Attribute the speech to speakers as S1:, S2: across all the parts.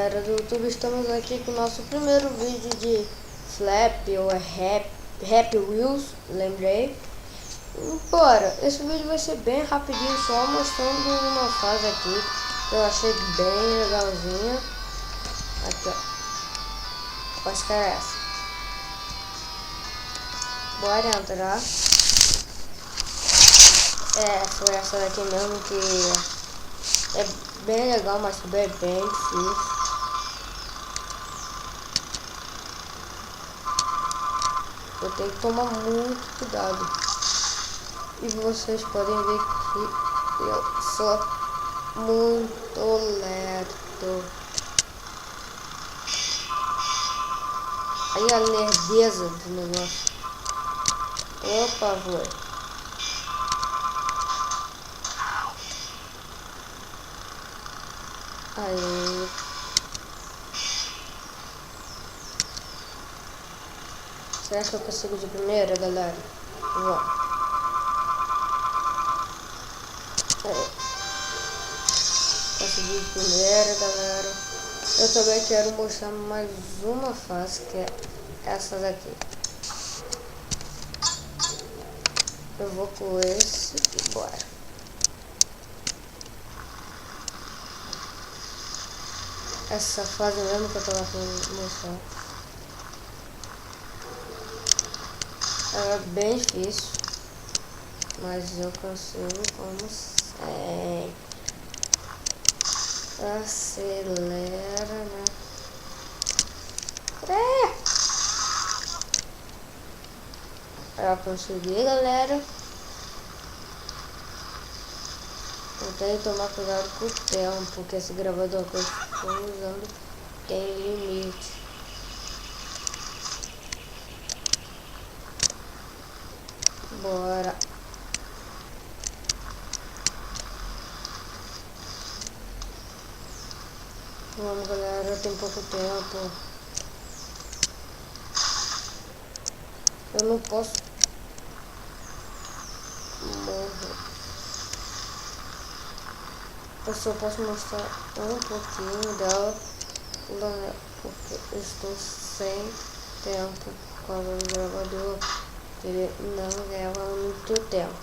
S1: galera do YouTube, estamos aqui com o nosso primeiro vídeo de Flap ou Happy Wheels, lembrei. Bora, esse vídeo vai ser bem rapidinho, só mostrando uma fase aqui que eu achei bem legalzinha. Aqui ó, acho que era essa. Bora entrar. Foi essa daqui mesmo, que é bem legal, mas também é bem difícil. Eu tenho que tomar muito cuidado. E vocês podem ver que eu sou muito lento. Aí a lerdeza do negócio. Opa, foi. Aí. Será que eu consigo de primeira, galera? Vamos. Aí. Consegui de primeira, galera. Eu também quero mostrar mais uma fase, que é essa daqui. Eu vou com esse e bora. Essa fase mesmo que eu tava falando mostrar. Ela é bem difícil, mas eu consigo como sempre. Acelera, né? Eu consegui, galera. Eu tenho que tomar cuidado com o tempo, porque esse gravador que eu estou usando tem limite. Bora. Vamos, galera, tem pouco tempo. Eu não posso morrer. Eu só posso mostrar um pouquinho dela, porque eu estou sem tempo por causa do gravador. Ele não leva muito tempo.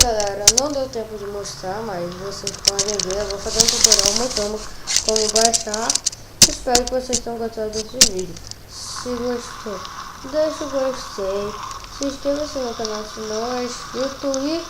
S1: Galera, não deu tempo de mostrar, mas vocês podem ver. Eu vou fazer um tutorial mostrando como baixar. Espero que vocês tenham gostado desse vídeo. Se gostou, deixa o gostei. Se inscreva-se no canal se não é inscrito e